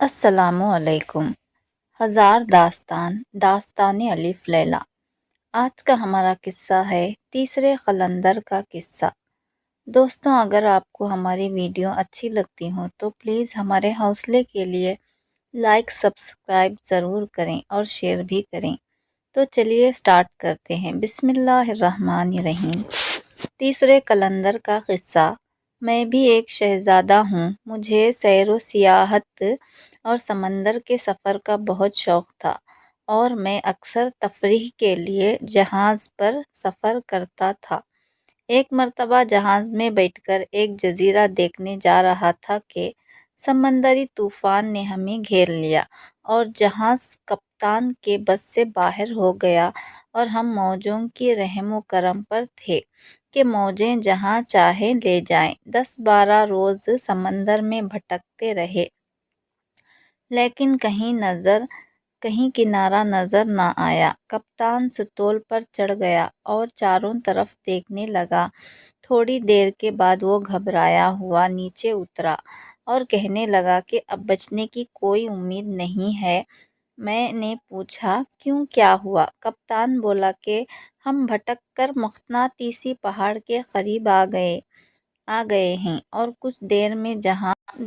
السلام علیکم۔ ہزار داستان داستان الف لیلا۔ آج کا ہمارا قصہ ہے تیسرے قلندر کا قصہ۔ دوستوں، اگر آپ کو ہماری ویڈیو اچھی لگتی ہوں تو پلیز ہمارے حوصلے کے لیے لائک سبسکرائب ضرور کریں اور شیئر بھی کریں۔ تو چلیے سٹارٹ کرتے ہیں۔ بسم اللہ الرحمن الرحیم۔ تیسرے قلندر کا قصہ۔ میں بھی ایک شہزادہ ہوں۔ مجھے سیر و سیاحت اور سمندر کے سفر کا بہت شوق تھا اور میں اکثر تفریح کے لیے جہاز پر سفر کرتا تھا۔ ایک مرتبہ جہاز میں بیٹھ کر ایک جزیرہ دیکھنے جا رہا تھا کہ سمندری طوفان نے ہمیں گھیر لیا اور جہاز کپتان کے بس سے باہر ہو گیا اور ہم موجوں کی رحم و کرم پر تھے کہ موجیں جہاں چاہیں لے جائیں۔ 10-12 روز سمندر میں بھٹکتے رہے لیکن کہیں کنارہ نظر نہ آیا۔ کپتان ستول پر چڑھ گیا اور چاروں طرف دیکھنے لگا۔ تھوڑی دیر کے بعد وہ گھبرایا ہوا نیچے اترا اور کہنے لگا کہ اب بچنے کی کوئی امید نہیں ہے۔ میں نے پوچھا کیوں، کیا ہوا؟ کپتان بولا کہ ہم بھٹک کر مقناطیسی پہاڑ کے قریب آ گئے ہیں اور کچھ دیر میں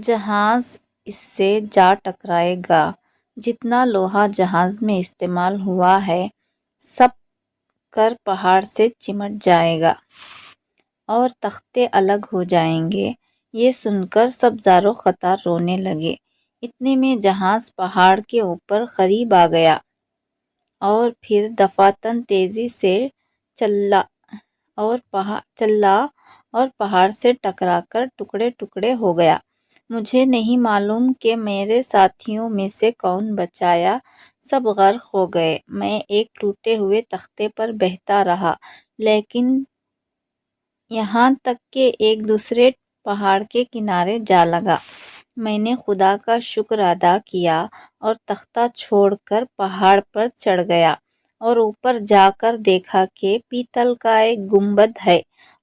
جہاز اس سے جا ٹکرائے گا۔ جتنا لوہا جہاز میں استعمال ہوا ہے سب کر پہاڑ سے چمٹ جائے گا اور تختے الگ ہو جائیں گے۔ یہ سن کر سب زار و قطار رونے لگے۔ اتنے میں جہاز پہاڑ کے اوپر قریب آ گیا اور پھر دفعتاً تیزی سے چلا اور پہاڑ سے ٹکرا کر ٹکڑے ٹکڑے ہو گیا۔ مجھے نہیں معلوم کہ میرے ساتھیوں میں سے کون بچا، سب غرق ہو گئے۔ میں ایک ٹوٹے ہوئے تختے پر بہتا رہا لیکن یہاں تک کہ ایک دوسرے پہاڑ کے کنارے جا لگا۔ میں نے خدا کا شکر ادا کیا اور تختہ چھوڑ کر پہاڑ پر چڑھ گیا اور اوپر جا کر دیکھا کہ پیتل کا ایک گنبد ہے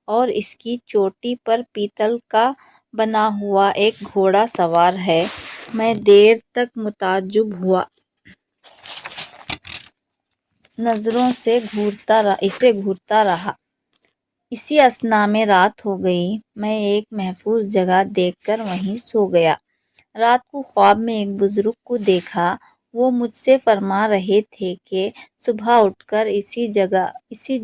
اور اس کی چوٹی پر پیتل کا بنا ہوا ایک گھوڑا سوار ہے۔ میں دیر تک متعجب ہوا نظروں سے اسے گھورتا رہا۔ اسی اثناء میں رات ہو گئی۔ میں ایک محفوظ جگہ دیکھ کر وہیں سو گیا۔ رات کو خواب میں ایک بزرگ کو دیکھا۔ وہ مجھ سے فرما رہے تھے کہ صبح اٹھ کر اسی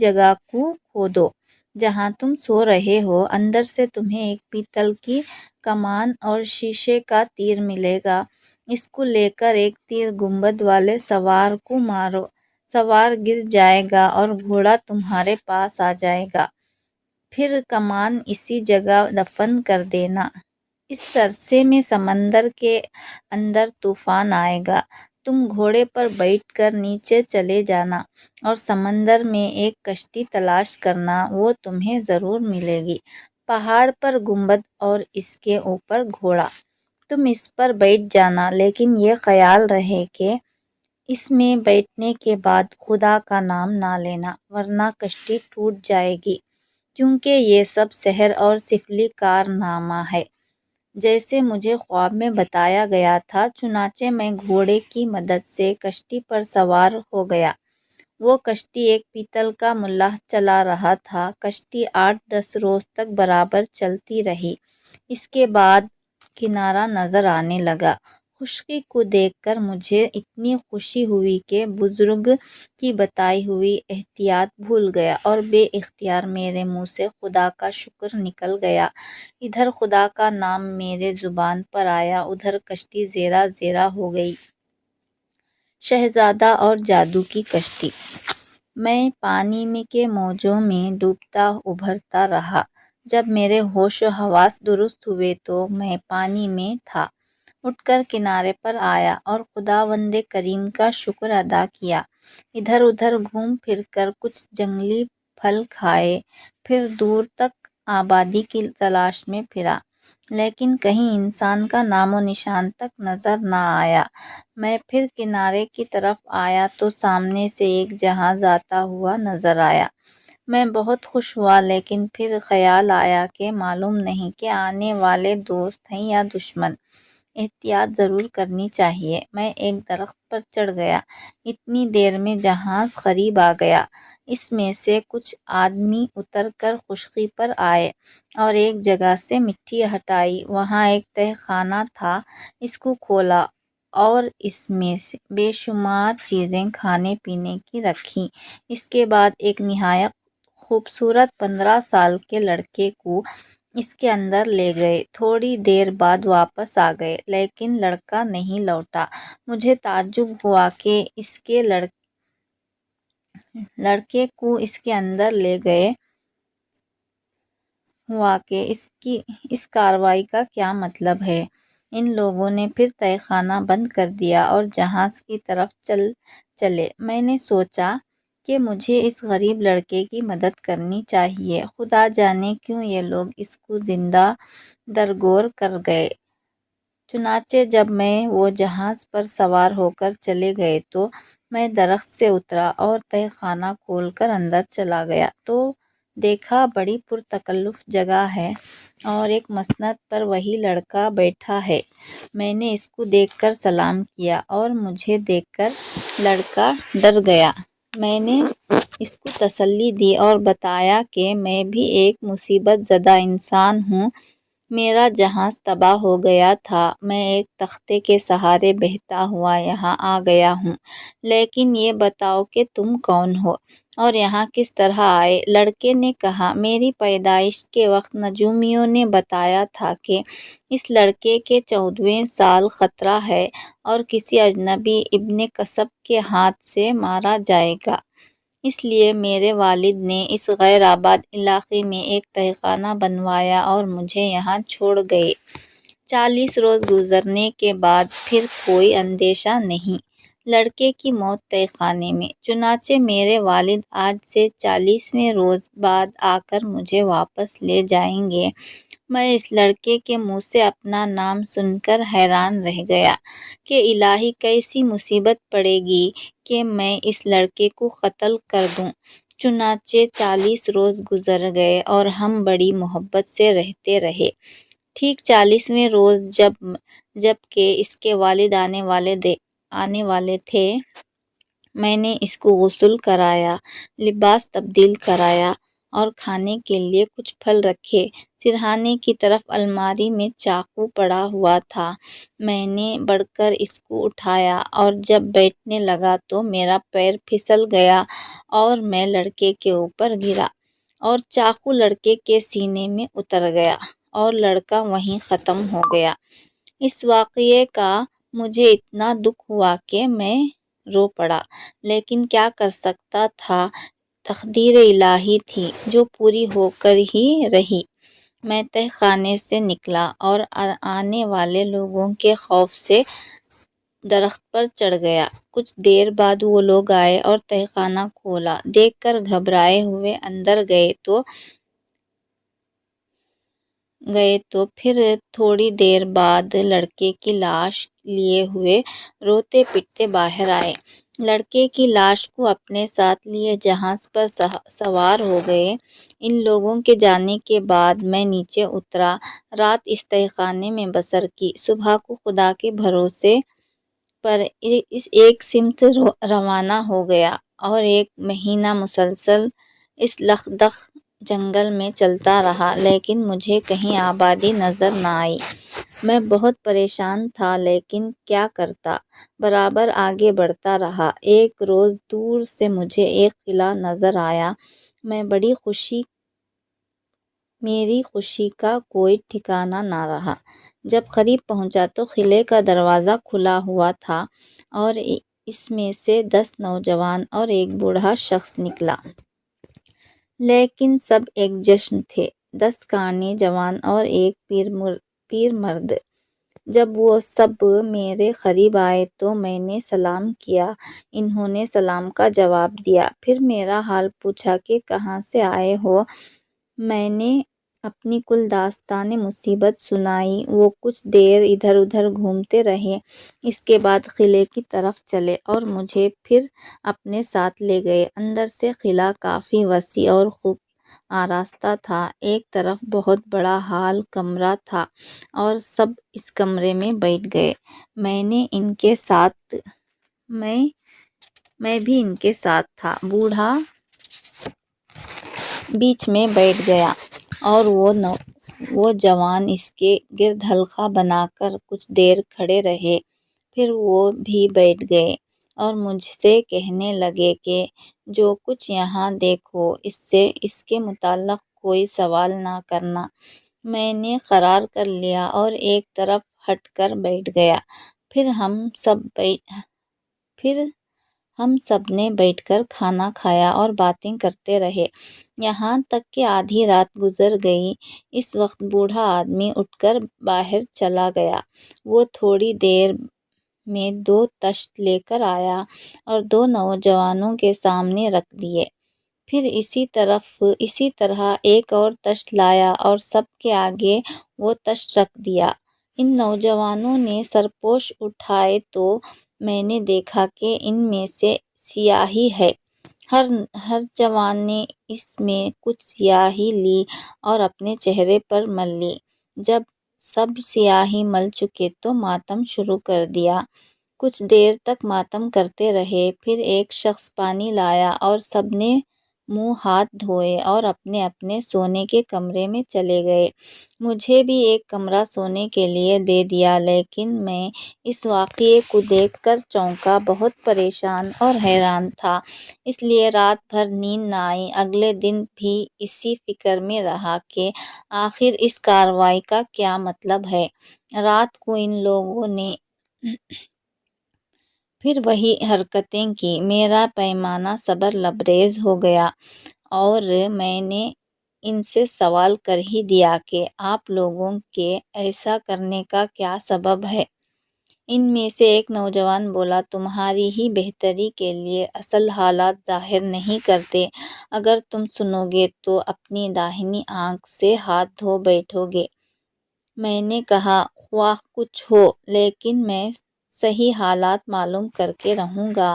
جگہ کو کھودو جہاں تم سو رہے ہو۔ اندر سے تمہیں ایک پیتل کی کمان اور شیشے کا تیر ملے گا۔ اس کو لے کر ایک تیر گنبد والے سوار کو مارو۔ سوار گر جائے گا اور گھوڑا تمہارے پاس آ جائے گا۔ پھر کمان اسی جگہ دفن کر دینا۔ اس عرصے میں سمندر کے اندر طوفان آئے گا۔ تم گھوڑے پر بیٹھ کر نیچے چلے جانا اور سمندر میں ایک کشتی تلاش کرنا، وہ تمہیں ضرور ملے گی۔ پہاڑ پر گنبد اور اس کے اوپر گھوڑا۔ تم اس پر بیٹھ جانا لیکن یہ خیال رہے کہ اس میں بیٹھنے کے بعد خدا کا نام نہ لینا ورنہ کشتی ٹوٹ جائے گی، کیونکہ یہ سب سحر اور سفلی کارنامہ ہے جیسے مجھے خواب میں بتایا گیا تھا۔ چنانچہ میں گھوڑے کی مدد سے کشتی پر سوار ہو گیا۔ وہ کشتی ایک پیتل کا ملح چلا رہا تھا۔ کشتی 8-10 روز تک برابر چلتی رہی۔ اس کے بعد کنارہ نظر آنے لگا۔ خشکی کو دیکھ کر مجھے اتنی خوشی ہوئی کہ بزرگ کی بتائی ہوئی احتیاط بھول گیا اور بے اختیار میرے منہ سے خدا کا شکر نکل گیا۔ ادھر خدا کا نام میرے زبان پر آیا، ادھر کشتی زیرہ زیرہ ہو گئی۔ شہزادہ اور جادو کی کشتی۔ میں پانی کے موجوں میں ڈوبتا ابھرتا رہا۔ جب میرے ہوش و حواس درست ہوئے تو میں پانی میں تھا۔ اٹھ کر کنارے پر آیا اور خداوند کریم کا شکر ادا کیا۔ ادھر ادھر گھوم پھر کر کچھ جنگلی پھل کھائے، پھر دور تک آبادی کی تلاش میں پھرا لیکن کہیں انسان کا نام و نشان تک نظر نہ آیا۔ میں پھر کنارے کی طرف آیا تو سامنے سے ایک جہاز آتا ہوا نظر آیا۔ میں بہت خوش ہوا لیکن پھر خیال آیا کہ معلوم نہیں کہ آنے والے دوست ہیں یا دشمن۔ احتیاط ضرور کرنی چاہیے۔ میں ایک درخت پر چڑھ گیا۔ اتنی دیر میں جہاز قریب آ گیا۔ اس میں سے کچھ آدمی اتر کر خشکی پر آئے اور ایک جگہ سے مٹی ہٹائی۔ وہاں ایک تہہ خانہ تھا۔ اس کو کھولا اور اس میں سے بے شمار چیزیں کھانے پینے کی رکھیں۔ اس کے بعد ایک نہایت خوبصورت 15 سال کے لڑکے کو اس کے اندر لے گئے۔ تھوڑی دیر بعد واپس آ گئے لیکن لڑکا نہیں لوٹا۔ مجھے تعجب ہوا کہ لڑکے کو اس کے اندر لے گئے ہوا کہ اس کارروائی کا کیا مطلب ہے۔ ان لوگوں نے پھر تہہ خانہ بند کر دیا اور جہاز کی طرف چلے۔ میں نے سوچا کہ مجھے اس غریب لڑکے کی مدد کرنی چاہیے۔ خدا جانے کیوں یہ لوگ اس کو زندہ درگور کر گئے۔ چنانچہ جب وہ جہاز پر سوار ہو کر چلے گئے تو میں درخت سے اترا اور تہہ خانہ کھول کر اندر چلا گیا تو دیکھا بڑی پرتکلف جگہ ہے اور ایک مسند پر وہی لڑکا بیٹھا ہے۔ میں نے اس کو دیکھ کر سلام کیا اور مجھے دیکھ کر لڑکا ڈر گیا۔ میں نے اس کو تسلی دی اور بتایا کہ میں بھی ایک مصیبت زدہ انسان ہوں۔ میرا جہاز تباہ ہو گیا تھا۔ میں ایک تختے کے سہارے بہتا ہوا یہاں آ گیا ہوں۔ لیکن یہ بتاؤ کہ تم کون ہو اور یہاں کس طرح آئے؟ لڑکے نے کہا، میری پیدائش کے وقت نجومیوں نے بتایا تھا کہ اس لڑکے کے 14ویں سال خطرہ ہے اور کسی اجنبی ابن کسب کے ہاتھ سے مارا جائے گا۔ اس لیے میرے والد نے اس غیر آباد علاقے میں ایک تہہ خانہ بنوایا اور مجھے یہاں چھوڑ گئے۔ 40 روز گزرنے کے بعد پھر کوئی اندیشہ نہیں۔ لڑکے کی موت تہہ خانے میں۔ چنانچہ میرے والد آج سے 40ویں روز بعد آ کر مجھے واپس لے جائیں گے۔ میں اس لڑکے کے منہ سے اپنا نام سن کر حیران رہ گیا کہ الہی کیسی مصیبت پڑے گی کہ میں اس لڑکے کو قتل کر دوں۔ چنانچہ 40 روز گزر گئے اور ہم بڑی محبت سے رہتے رہے۔ ٹھیک 40ویں روز جب کہ اس کے والد آنے والے تھے، میں نے اس کو غسل کرایا، لباس تبدیل کرایا اور کھانے کے لیے کچھ پھل رکھے۔ سرہانے کی طرف الماری میں چاقو پڑا ہوا تھا۔ میں نے بڑھ کر اس کو اٹھایا اور جب بیٹھنے لگا تو میرا پیر پھسل گیا اور میں لڑکے کے اوپر گرا اور چاقو لڑکے کے سینے میں اتر گیا اور لڑکا وہیں ختم ہو گیا۔ اس واقعے کا مجھے اتنا دکھ ہوا کہ میں رو پڑا، لیکن کیا کر سکتا تھا، تقدیر الہی تھی جو پوری ہو کر ہی رہی۔ میں تہہ خانے سے نکلا اور آنے والے لوگوں کے خوف سے درخت پر چڑھ گیا۔ کچھ دیر بعد وہ لوگ آئے اور تہہ خانہ کھولا دیکھ کر گھبرائے ہوئے اندر گئے تو پھر تھوڑی دیر بعد لڑکے کی لاش لیے ہوئے روتے پٹتے باہر آئے۔ لڑکے کی لاش کو اپنے ساتھ لیے جہاز پر سوار ہو گئے۔ ان لوگوں کے جانے کے بعد میں نیچے اترا، رات اس تہہ خانے میں بسر کی۔ صبح کو خدا کے بھروسے پر ایک سمت روانہ ہو گیا اور ایک مہینہ مسلسل اس لخدخ جنگل میں چلتا رہا، لیکن مجھے کہیں آبادی نظر نہ آئی۔ میں بہت پریشان تھا لیکن کیا کرتا، برابر آگے بڑھتا رہا۔ ایک روز دور سے مجھے ایک قلعہ نظر آیا۔ میری خوشی کا کوئی ٹھکانہ نہ رہا۔ جب قریب پہنچا تو قلعے کا دروازہ کھلا ہوا تھا اور اس میں سے 10 نوجوان اور ایک بوڑھا شخص نکلا۔ لیکن سب ایک جسم تھے، 10 کانے جوان اور ایک پیر مرد۔ جب وہ سب میرے قریب آئے تو میں نے سلام کیا۔ انہوں نے سلام کا جواب دیا، پھر میرا حال پوچھا کہ کہاں سے آئے ہو۔ میں نے اپنی کل داستان مصیبت سنائی۔ وہ کچھ دیر ادھر ادھر گھومتے رہے، اس کے بعد قلعے کی طرف چلے اور مجھے پھر اپنے ساتھ لے گئے۔ اندر سے قلعہ کافی وسیع اور آراستہ تھا۔ ایک طرف بہت بڑا ہال کمرہ تھا اور سب اس کمرے میں بیٹھ گئے۔ میں بھی ان کے ساتھ تھا۔ بوڑھا بیچ میں بیٹھ گیا اور وہ جوان اس کے گرد حلقہ بنا کر کچھ دیر کھڑے رہے، پھر وہ بھی بیٹھ گئے اور مجھ سے کہنے لگے کہ جو کچھ یہاں دیکھو اس کے متعلق کوئی سوال نہ کرنا۔ میں نے قرار کر لیا اور ایک طرف ہٹ کر بیٹھ گیا۔ پھر ہم سب نے بیٹھ کر کھانا کھایا اور باتیں کرتے رہے، یہاں تک کہ آدھی رات گزر گئی۔ اس وقت بوڑھا آدمی اٹھ کر باہر چلا گیا۔ وہ تھوڑی دیر میں 2 تشت لے کر آیا اور 2 نوجوانوں کے سامنے رکھ دیے۔ پھر اسی طرح ایک اور تشت لایا اور سب کے آگے وہ تشت رکھ دیا۔ ان نوجوانوں نے سرپوش اٹھائے تو میں نے دیکھا کہ ان میں سے سیاہی ہے۔ ہر جوان نے اس میں کچھ سیاہی لی اور اپنے چہرے پر مل لی۔ جب سب سیاہی مل چکے تو ماتم شروع کر دیا۔ کچھ دیر تک ماتم کرتے رہے، پھر ایک شخص پانی لایا اور سب نے منہ ہاتھ دھوئے اور اپنے اپنے سونے کے کمرے میں چلے گئے۔ مجھے بھی ایک کمرہ سونے کے لیے دے دیا، لیکن میں اس واقعے کو دیکھ کر چونکا، بہت پریشان اور حیران تھا، اس لیے رات بھر نیند نہ آئی۔ اگلے دن بھی اسی فکر میں رہا کہ آخر اس کارروائی کا کیا مطلب ہے۔ رات کو ان لوگوں نے پھر وہی حرکتیں کی۔ میرا پیمانہ صبر لبریز ہو گیا اور میں نے ان سے سوال کر ہی دیا کہ آپ لوگوں کے ایسا کرنے کا کیا سبب ہے؟ ان میں سے ایک نوجوان بولا، تمہاری ہی بہتری کے لیے اصل حالات ظاہر نہیں کرتے۔ اگر تم سنو گے تو اپنی داہنی آنکھ سے ہاتھ دھو بیٹھو گے۔ میں نے کہا، خواہ کچھ ہو، لیکن میں صحیح حالات معلوم کر کے رہوں گا۔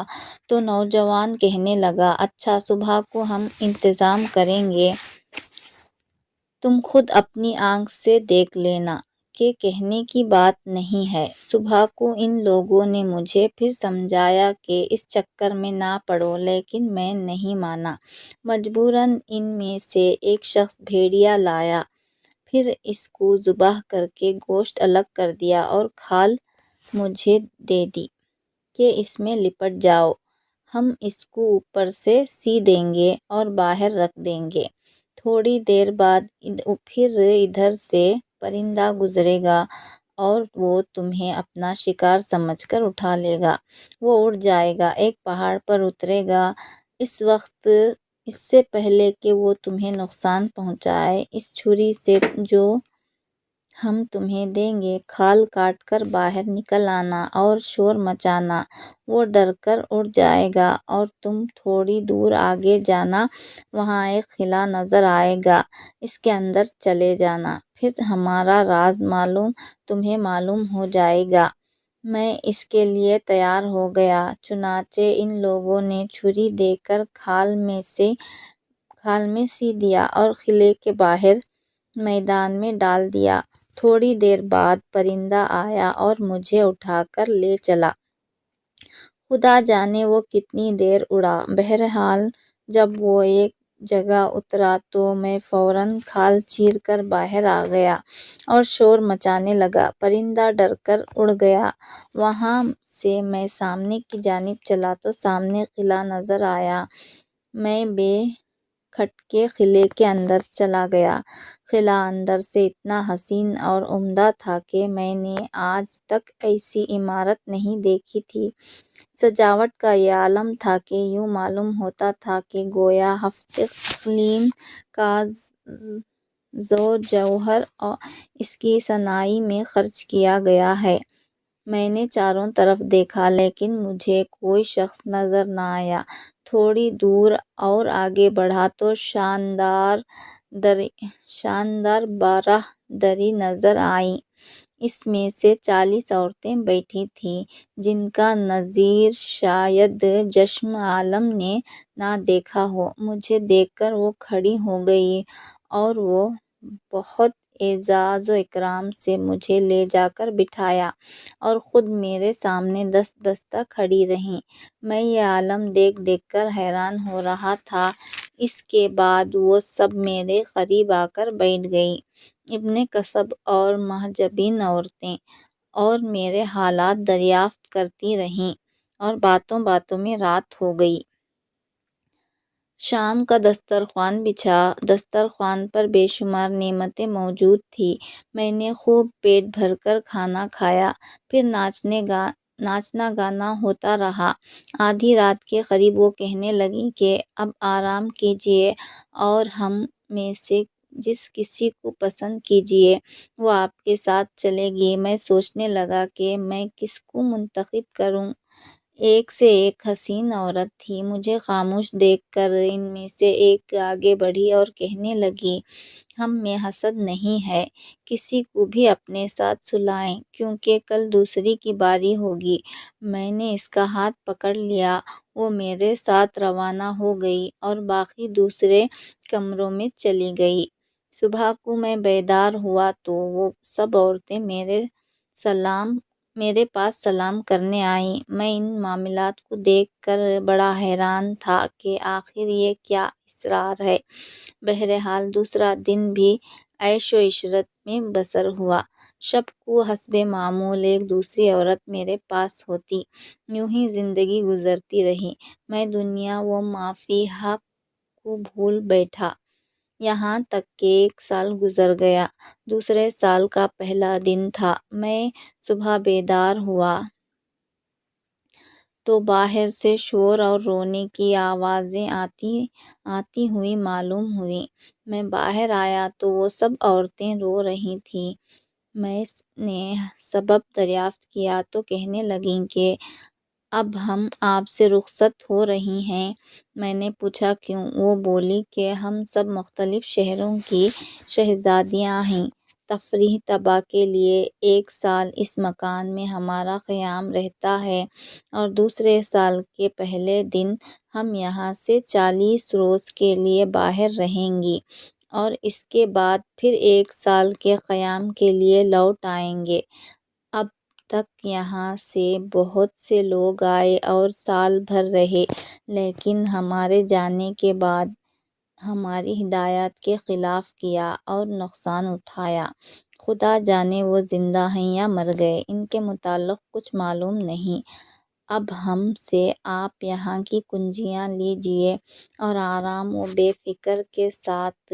تو نوجوان کہنے لگا، اچھا، صبح کو ہم انتظام کریں گے، تم خود اپنی آنکھ سے دیکھ لینا کہ کہنے کی بات نہیں ہے۔ صبح کو ان لوگوں نے مجھے پھر سمجھایا کہ اس چکر میں نہ پڑو، لیکن میں نہیں مانا۔ مجبوراً ان میں سے ایک شخص بھیڑیا لایا، پھر اس کو ذبح کر کے گوشت الگ کر دیا اور کھال مجھے دے دی کہ اس میں لپٹ جاؤ، ہم اس کو اوپر سے سی دیں گے اور باہر رکھ دیں گے۔ تھوڑی دیر بعد پھر ادھر سے پرندہ گزرے گا اور وہ تمہیں اپنا شکار سمجھ کر اٹھا لے گا۔ وہ اڑ جائے گا، ایک پہاڑ پر اترے گا۔ اس سے پہلے کہ وہ تمہیں نقصان پہنچائے، اس چھری سے جو ہم تمہیں دیں گے، کھال کاٹ کر باہر نکل آنا اور شور مچانا۔ وہ ڈر کر اڑ جائے گا اور تم تھوڑی دور آگے جانا، وہاں ایک قلعہ نظر آئے گا، اس کے اندر چلے جانا، پھر ہمارا راز تمہیں معلوم ہو جائے گا۔ میں اس کے لیے تیار ہو گیا۔ چنانچہ ان لوگوں نے چھری دے کر کھال میں سی دیا اور قلعے کے باہر میدان میں ڈال دیا۔ تھوڑی دیر بعد پرندہ آیا اور مجھے اٹھا کر لے چلا۔ خدا جانے وہ کتنی دیر اڑا۔ بہرحال جب وہ ایک جگہ اترا تو میں فوراً کھال چیر کر باہر آ گیا اور شور مچانے لگا۔ پرندہ ڈر کر اڑ گیا۔ وہاں سے میں سامنے کی جانب چلا تو سامنے قلعہ نظر آیا۔ میں بے کھٹکے قلعے کے اندر چلا گیا۔ قلعہ اندر سے اتنا حسین اور عمدہ تھا کہ میں نے آج تک ایسی عمارت نہیں دیکھی تھی۔ سجاوٹ کا یہ عالم تھا کہ یوں معلوم ہوتا تھا کہ گویا ہفت اقلیم کا ذو جوہر اس کی صناعی میں خرچ کیا گیا ہے۔ میں نے چاروں طرف دیکھا، لیکن مجھے کوئی شخص نظر نہ آیا۔ تھوڑی دور اور آگے بڑھا تو شاندار باراہ دری نظر آئی۔ اس میں سے 40 عورتیں بیٹھی تھیں جن کا نظیر شاید چشم عالم نے نہ دیکھا ہو۔ مجھے دیکھ کر وہ کھڑی ہو گئیں اور وہ بہت اعزاز و اکرام سے مجھے لے جا کر بٹھایا اور خود میرے سامنے دست بستہ کھڑی رہیں۔ میں یہ عالم دیکھ دیکھ کر حیران ہو رہا تھا۔ اس کے بعد وہ سب میرے قریب آ کر بیٹھ گئیں، ابن کثب اور محجبین عورتیں، اور میرے حالات دریافت کرتی رہیں اور باتوں باتوں میں رات ہو گئی۔ شام کا دسترخوان بچھا۔ دسترخوان پر بے شمار نعمتیں موجود تھیں۔ میں نے خوب پیٹ بھر کر کھانا کھایا۔ پھر ناچنا گانا ہوتا رہا۔ آدھی رات کے قریب وہ کہنے لگیں کہ اب آرام کیجیے اور ہم میں سے جس کسی کو پسند کیجیے وہ آپ کے ساتھ چلے گی۔ میں سوچنے لگا کہ میں کس کو منتخب کروں۔ ایک سے ایک حسین عورت تھی۔ مجھے خاموش دیکھ کر ان میں سے ایک آگے بڑھی اور کہنے لگی، ہم میں حسد نہیں ہے، کسی کو بھی اپنے ساتھ سلائیں کیونکہ کل دوسری کی باری ہوگی۔ میں نے اس کا ہاتھ پکڑ لیا۔ وہ میرے ساتھ روانہ ہو گئی اور باقی دوسرے کمروں میں چلی گئی۔ صبح کو میں بیدار ہوا تو وہ سب عورتیں میرے پاس سلام کرنے آئیں۔ میں ان معاملات کو دیکھ کر بڑا حیران تھا کہ آخر یہ کیا اسرار ہے۔ بہرحال دوسرا دن بھی عیش و عشرت میں بسر ہوا۔ شب کو حسب معمول ایک دوسری عورت میرے پاس ہوتی۔ یوں ہی زندگی گزرتی رہی۔ میں دنیا و ما فیہا کو بھول بیٹھا، یہاں تک کہ ایک سال گزر گیا۔ دوسرے سال کا پہلا دن تھا۔ میں صبح بیدار ہوا تو باہر سے شور اور رونے کی آوازیں آتی ہوئی معلوم ہوئیں۔ میں باہر آیا تو وہ سب عورتیں رو رہی تھیں۔ میں نے سبب دریافت کیا تو کہنے لگیں کہ اب ہم آپ سے رخصت ہو رہی ہیں۔ میں نے پوچھا کیوں؟ وہ بولی کہ ہم سب مختلف شہروں کی شہزادیاں ہیں۔ تفریح طبع کے لیے ایک سال اس مکان میں ہمارا قیام رہتا ہے اور دوسرے سال کے پہلے دن ہم یہاں سے 40 روز کے لیے باہر رہیں گی اور اس کے بعد پھر ایک سال کے قیام کے لیے لوٹ آئیں گے۔ اب تک یہاں سے بہت سے لوگ آئے اور سال بھر رہے، لیکن ہمارے جانے کے بعد ہماری ہدایات کے خلاف کیا اور نقصان اٹھایا۔ خدا جانے وہ زندہ ہیں یا مر گئے، ان کے متعلق کچھ معلوم نہیں۔ اب ہم سے آپ یہاں کی کنجیاں لیجیے اور آرام و بے فکر کے ساتھ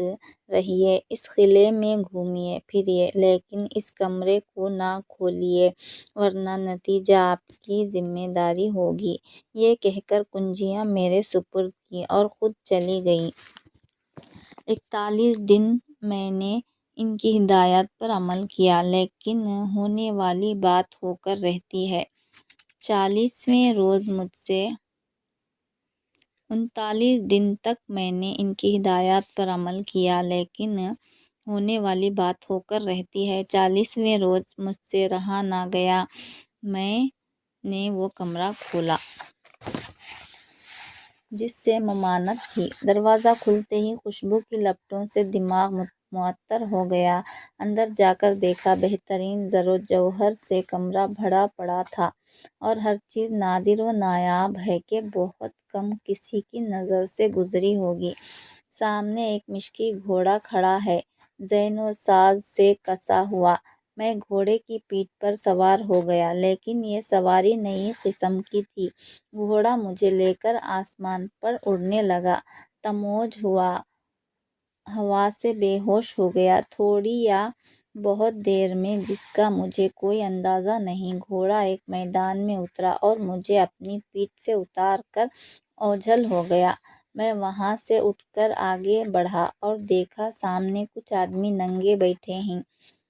رہیے۔ اس قلعے میں گھومیے پھریے، لیکن اس کمرے کو نہ کھولیے ورنہ نتیجہ آپ کی ذمہ داری ہوگی۔ یہ کہہ کر کنجیاں میرے سپرد کیں اور خود چلی گئیں۔ 41 دن میں نے ان کی ہدایات پر عمل کیا، لیکن ہونے والی بات ہو کر رہتی ہے۔ 39ویں روز مجھ سے 39 دن تک میں نے ان کی ہدایات پر عمل کیا، لیکن ہونے والی بات ہو کر رہتی ہے۔ 40ویں روز مجھ سے رہا نہ گیا۔ میں نے وہ کمرہ کھولا جس سے ممانعت تھی۔ دروازہ کھلتے ہی خوشبو کی لپٹوں سے دماغ معطر ہو گیا۔ اندر جا کر دیکھا بہترین زر و جوہر سے کمرہ بھرا پڑا تھا اور ہر چیز نادر و نایاب ہے کہ بہت کم کسی کی نظر سے گزری ہوگی۔ سامنے ایک مشکی گھوڑا کھڑا ہے، زین و ساز سے کسا ہوا۔ میں گھوڑے کی پیٹھ پر سوار ہو گیا، لیکن یہ سواری نئی قسم کی تھی۔ گھوڑا مجھے لے کر آسمان پر اڑنے لگا۔ تموج ہوا سے بے ہوش ہو گیا۔ تھوڑی یا بہت دیر میں، جس کا مجھے کوئی اندازہ نہیں، گھوڑا ایک میدان میں اترا اور مجھے اپنی پیٹھ سے اتار کر اوجھل ہو گیا۔ میں وہاں سے اٹھ کر آگے بڑھا اور دیکھا سامنے کچھ آدمی ننگے بیٹھے ہیں۔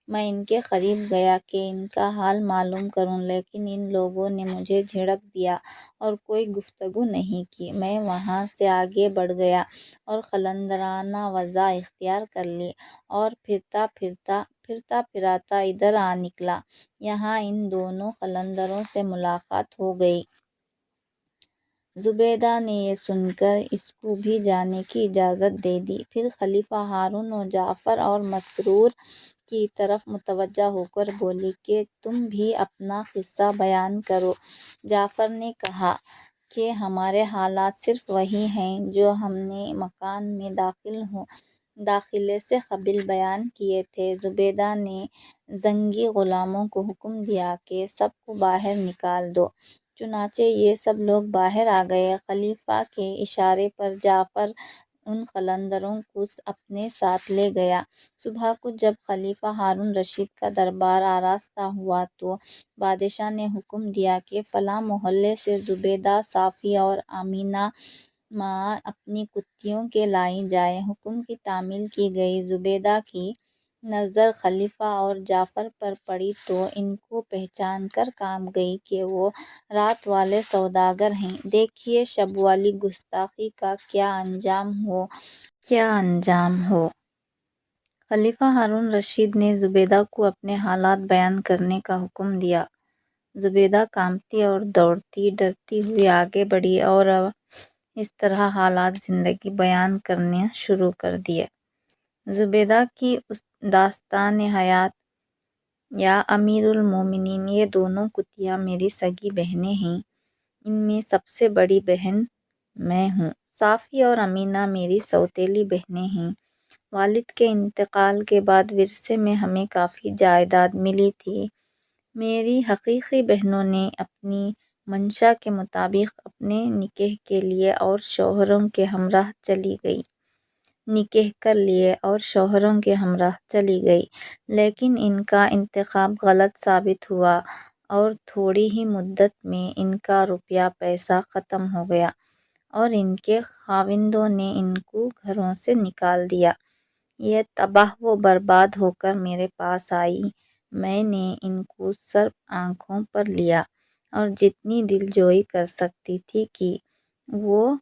میں ان کے قریب گیا کہ ان کا حال معلوم کروں، لیکن ان لوگوں نے مجھے جھڑک دیا اور کوئی گفتگو نہیں کی۔ میں وہاں سے آگے بڑھ گیا اور قلندرانہ وضع اختیار کر لی اور پھرتا پھرتا پھرتا پھراتا ادھر آ نکلا۔ یہاں ان دونوں قلندروں سے ملاقات ہو گئی۔ زبیدہ نے یہ سن کر اس کو بھی جانے کی اجازت دے دی۔ پھر خلیفہ ہارون و جعفر اور مسرور کی طرف متوجہ ہو کر بولی کہ تم بھی اپنا قصہ بیان کرو۔ جعفر نے کہا کہ ہمارے حالات صرف وہی ہیں جو ہم نے مکان میں داخلے سے قبل بیان کیے تھے۔ زبیدہ نے زنگی غلاموں کو حکم دیا کہ سب کو باہر نکال دو۔ چنانچہ یہ سب لوگ باہر آ گئے۔ خلیفہ کے اشارے پر جعفر ان قلندروں کو اپنے ساتھ لے گیا۔ صبح کو جب خلیفہ ہارون رشید کا دربار آراستہ ہوا تو بادشاہ نے حکم دیا کہ فلاں محلے سے زبیدہ، صافی اور آمینہ ماں اپنی کتیوں کے لائی جائیں۔ حکم کی تعمیل کی گئی۔ زبیدہ کی نظر خلیفہ اور جعفر پر پڑی تو ان کو پہچان کر کانپ گئی کہ وہ رات والے سوداگر ہیں۔ دیکھیے شب والی گستاخی کا کیا انجام ہو۔ خلیفہ ہارون رشید نے زبیدہ کو اپنے حالات بیان کرنے کا حکم دیا۔ زبیدہ کانپتی اور دوڑتی ڈرتی ہوئی آگے بڑھی اور اس طرح حالات زندگی بیان کرنے شروع کر دیے۔ زبیدہ کی داستان حیات: یا امیر المومنین، یہ دونوں کتیاں میری سگی بہنیں ہیں۔ ان میں سب سے بڑی بہن میں ہوں۔ صافی اور آمینہ میری سوتیلی بہنیں ہیں۔ والد کے انتقال کے بعد ورثے میں ہمیں کافی جائیداد ملی تھی۔ میری حقیقی بہنوں نے اپنی منشا کے مطابق اپنے نکاح کے لیے اور شوہروں کے ہمراہ چلی گئی، لیکن ان کا انتخاب غلط ثابت ہوا اور تھوڑی ہی مدت میں ان کا روپیہ پیسہ ختم ہو گیا اور ان کے خاوندوں نے ان کو گھروں سے نکال دیا۔ یہ تباہ و برباد ہو کر میرے پاس آئی۔ میں نے ان کو سر آنکھوں پر لیا اور جتنی دلجوئی کر سکتی تھی کی۔ وہ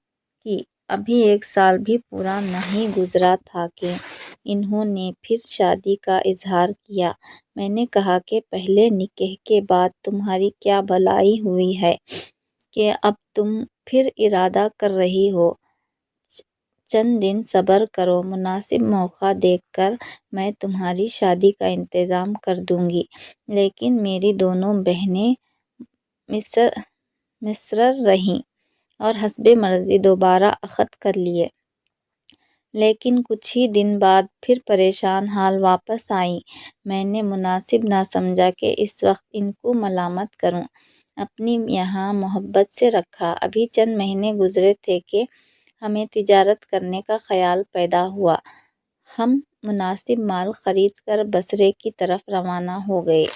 کی۔ ابھی 1 سال بھی پورا نہیں گزرا تھا کہ انہوں نے پھر شادی کا اظہار کیا۔ میں نے کہا کہ پہلے نکاح کے بعد تمہاری کیا بھلائی ہوئی ہے کہ اب تم پھر ارادہ کر رہی ہو؟ چند دن صبر کرو، مناسب موقع دیکھ کر میں تمہاری شادی کا انتظام کر دوں گی۔ لیکن میری دونوں بہنیں مصر رہیں اور حسب مرضی دوبارہ عقد کر لیے، لیکن کچھ ہی دن بعد پھر پریشان حال واپس آئیں۔ میں نے مناسب نہ سمجھا کہ اس وقت ان کو ملامت کروں، اپنی یہاں محبت سے رکھا۔ ابھی چند مہینے گزرے تھے کہ ہمیں تجارت کرنے کا خیال پیدا ہوا۔ ہم مناسب مال خرید کر بصرے کی طرف روانہ ہو گئے۔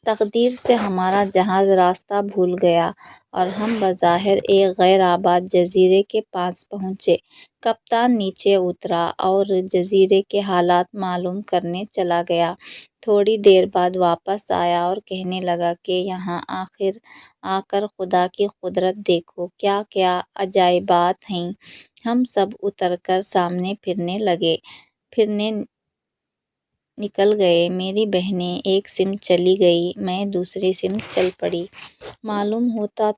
تقدیر سے ہمارا جہاز راستہ بھول گیا اور ہم بظاہر ایک غیر آباد جزیرے کے پاس پہنچے۔ کپتان نیچے اترا اور جزیرے کے حالات معلوم کرنے چلا گیا۔ تھوڑی دیر بعد واپس آیا اور کہنے لگا کہ یہاں آ کر خدا کی قدرت دیکھو، کیا کیا عجائبات ہیں۔ ہم سب اتر کر سامنے پھرنے نکل گئے۔ میری بہنیں ایک سمت چلی گئیں، میں دوسری سمت چل پڑی۔ معلوم ہوتا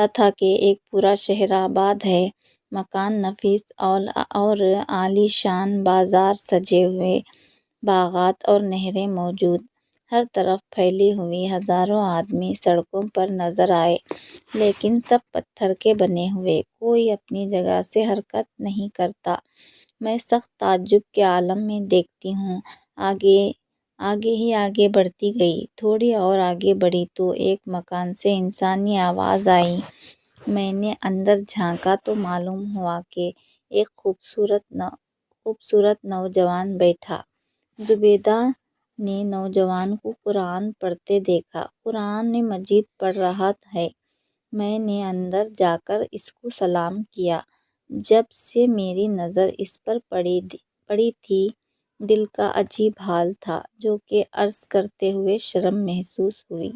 تھا کہ ایک پورا شہر آباد ہے، مکان نفیس اور عالی شان، بازار سجے ہوئے، باغات اور نہریں موجود۔ ہر طرف پھیلی ہوئی ہزاروں آدمی سڑکوں پر نظر آئے، لیکن سب پتھر کے بنے ہوئے، کوئی اپنی جگہ سے حرکت نہیں کرتا۔ میں سخت تعجب کے عالم میں دیکھتی ہوں۔ آگے بڑھتی گئی، تھوڑی اور آگے بڑھی تو ایک مکان سے انسانی آواز آئی۔ میں نے اندر جھانکا تو معلوم ہوا کہ ایک خوبصورت نوجوان بیٹھا۔ زبیدہ نے نوجوان کو قرآن پڑھتے دیکھا۔ قرآن مجید پڑھ رہا ہے۔ میں نے اندر جا کر اس کو سلام کیا۔ جب سے میری نظر اس پر پڑی تھی، دل کا عجیب حال تھا جو کہ عرض کرتے ہوئے شرم محسوس ہوئی۔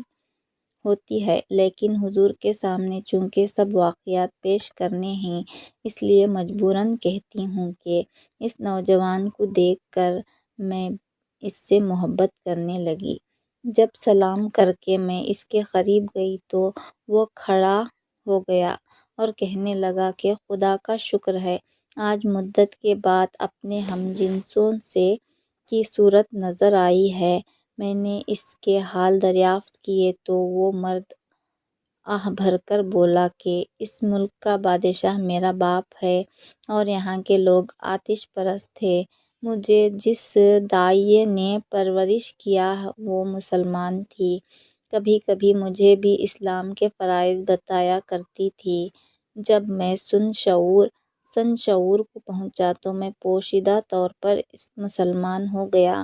ہوتی ہے، لیکن حضور کے سامنے چونکہ سب واقعات پیش کرنے ہیں، اس لیے مجبوراً کہتی ہوں کہ اس نوجوان کو دیکھ کر میں اس سے محبت کرنے لگی۔ جب سلام کر کے میں اس کے قریب گئی تو وہ کھڑا ہو گیا اور کہنے لگا کہ خدا کا شکر ہے، آج مدت کے بعد اپنے ہم جنسوں سے کی صورت نظر آئی ہے۔ میں نے اس کے حال دریافت کیے تو وہ مرد آہ بھر کر بولا کہ اس ملک کا بادشاہ میرا باپ ہے اور یہاں کے لوگ آتش پرست تھے۔ مجھے جس داعیے نے پرورش کیا وہ مسلمان تھی۔ کبھی کبھی مجھے بھی اسلام کے فرائض بتایا کرتی تھی۔ جب میں سن شعور کو پہنچا تو میں پوشیدہ طور پر مسلمان ہو گیا،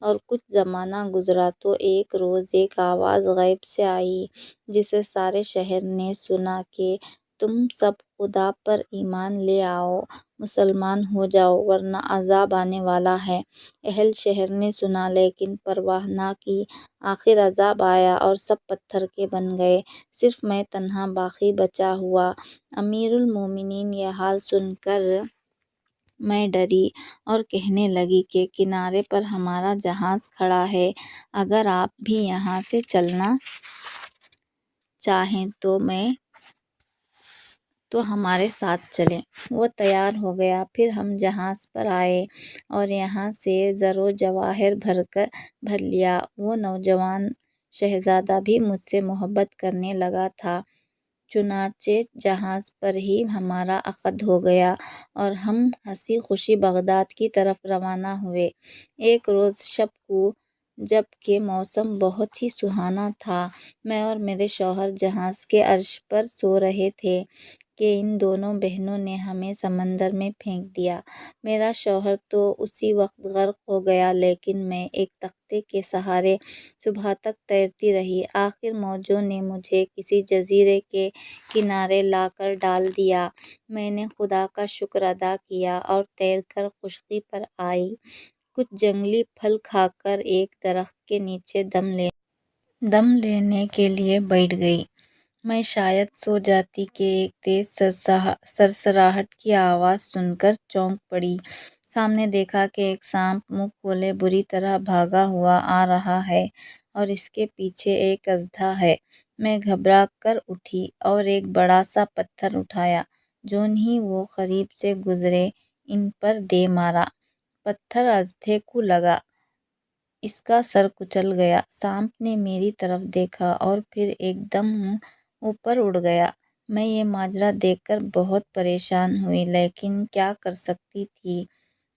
اور کچھ زمانہ گزرا تو ایک روز ایک آواز غیب سے آئی جسے سارے شہر نے سنا کہ تم سب خدا پر ایمان لے آؤ، مسلمان ہو جاؤ ورنہ عذاب آنے والا ہے۔ اہل شہر نے سنا لیکن پرواہ نہ کی۔ آخر عذاب آیا اور سب پتھر کے بن گئے، صرف میں تنہا باقی بچا ہوا۔ امیر المومنین یہ حال سن کر میں ڈری اور کہنے لگی کہ کنارے پر ہمارا جہاز کھڑا ہے، اگر آپ بھی یہاں سے چلنا چاہیں تو ہمارے ساتھ چلیں۔ وہ تیار ہو گیا، پھر ہم جہاز پر آئے اور یہاں سے زر و جواہر بھر لیا۔ وہ نوجوان شہزادہ بھی مجھ سے محبت کرنے لگا تھا، چنانچہ جہاز پر ہی ہمارا عقد ہو گیا اور ہم ہنسی خوشی بغداد کی طرف روانہ ہوئے۔ ایک روز شب کو جب کہ موسم بہت ہی سہانا تھا، میں اور میرے شوہر جہاز کے عرش پر سو رہے تھے کہ ان دونوں بہنوں نے ہمیں سمندر میں پھینک دیا۔ میرا شوہر تو اسی وقت غرق ہو گیا، لیکن میں ایک تختے کے سہارے صبح تک تیرتی رہی۔ آخر موجوں نے مجھے کسی جزیرے کے کنارے لا کر ڈال دیا۔ میں نے خدا کا شکر ادا کیا اور تیر کر خشکی پر آئی۔ کچھ جنگلی پھل کھا کر ایک درخت کے نیچے دم لینے کے لیے بیٹھ گئی۔ میں شاید سو جاتی کہ ایک تیز سرسراہٹ کی آواز سن کر چونک پڑی۔ سامنے دیکھا کہ ایک سانپ منہ کھولے بری طرح بھاگا ہوا آ رہا ہے اور اس کے پیچھے ایک اژدھا ہے۔ میں گھبرا کر اٹھی اور ایک بڑا سا پتھر اٹھایا۔ جون ہی وہ قریب سے گزرے ان پر دے مارا۔ پتھر اژدھے کو لگا، اس کا سر کچل گیا۔ سانپ نے میری طرف دیکھا اور پھر ایک دم اوپر اڑ گیا۔ میں یہ ماجرا دیکھ کر بہت پریشان ہوئی، لیکن کیا کر سکتی تھی،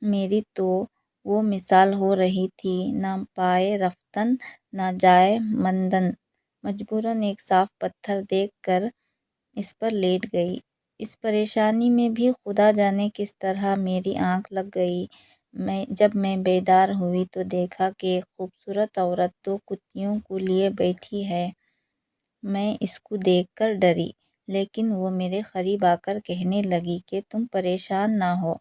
میری تو وہ مثال ہو رہی تھی، نہ پائے رفتن نہ جائے ماندن۔ مجبوراً ایک صاف پتھر دیکھ کر اس پر لیٹ گئی۔ اس پریشانی میں بھی خدا جانے کس طرح میری آنکھ لگ گئی۔ جب میں بیدار ہوئی تو دیکھا کہ ایک خوبصورت عورت دو کتیوں کو لیے بیٹھی ہے۔ میں اس کو دیکھ کر ڈری، لیکن وہ میرے قریب آ کر کہنے لگی کہ تم پریشان نہ ہو،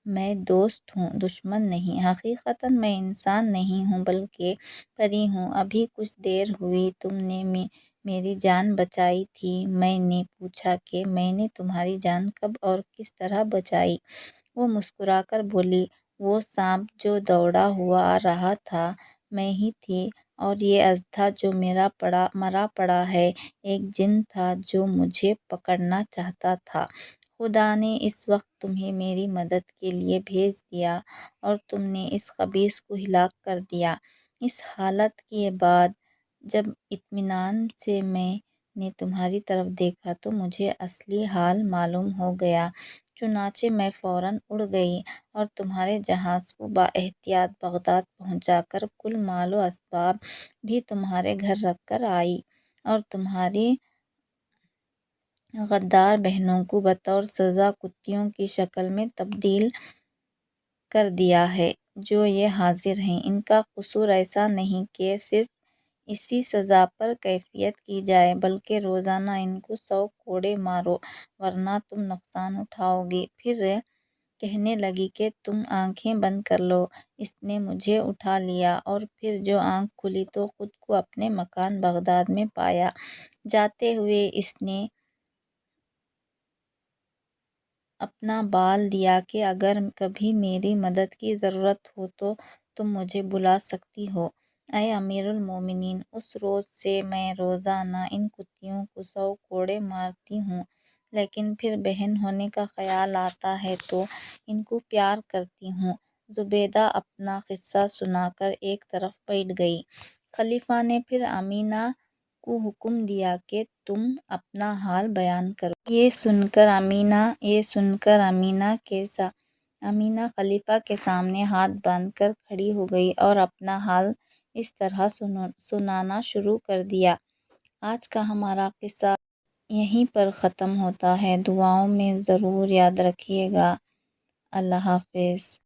میں دوست ہوں، دشمن نہیں۔ حقیقتاً میں انسان نہیں ہوں بلکہ پری ہوں۔ ابھی کچھ دیر ہوئی تم نے میری جان بچائی تھی۔ میں نے پوچھا کہ میں نے تمہاری جان کب اور کس طرح بچائی؟ وہ مسکرا کر بولی، وہ سانپ جو دوڑا ہوا آ رہا تھا میں ہی تھی، اور یہ اژدھا جو مرا پڑا ہے ایک جن تھا جو مجھے پکڑنا چاہتا تھا۔ خدا نے اس وقت تمہیں میری مدد کے لیے بھیج دیا اور تم نے اس خبیث کو ہلاک کر دیا۔ اس حالت کے بعد جب اطمینان سے میں نے تمہاری طرف دیکھا تو مجھے اصلی حال معلوم ہو گیا، چنانچہ میں فوراً اڑ گئی اور تمہارے جہاز کو بااحتیاط بغداد پہنچا کر کل مال و اسباب بھی تمہارے گھر رکھ کر آئی، اور تمہاری غدار بہنوں کو بطور سزا کتیوں کی شکل میں تبدیل کر دیا ہے، جو یہ حاضر ہیں۔ ان کا قصور ایسا نہیں کہ صرف اسی سزا پر کیفیت کی جائے، بلکہ روزانہ ان کو 100 کوڑے مارو ورنہ تم نقصان اٹھاؤ گی۔ پھر کہنے لگی کہ تم آنکھیں بند کر لو۔ اس نے مجھے اٹھا لیا اور پھر جو آنکھ کھلی تو خود کو اپنے مکان بغداد میں پایا۔ جاتے ہوئے اس نے اپنا بال دیا کہ اگر کبھی میری مدد کی ضرورت ہو تو تم مجھے بلا سکتی ہو۔ اے امیر المومنین، اس روز سے میں روزانہ ان کتیوں کو 100 کوڑے مارتی ہوں، لیکن پھر بہن ہونے کا خیال آتا ہے تو ان کو پیار کرتی ہوں۔ زبیدہ اپنا قصہ سنا کر ایک طرف بیٹھ گئی۔ خلیفہ نے پھر آمینہ کو حکم دیا کہ تم اپنا حال بیان کرو۔ یہ سن کر آمینہ خلیفہ کے سامنے ہاتھ باندھ کر کھڑی ہو گئی اور اپنا حال اس طرح سنانا شروع کر دیا۔ آج کا ہمارا قصہ یہیں پر ختم ہوتا ہے۔ دعاؤں میں ضرور یاد رکھیے گا۔ اللہ حافظ۔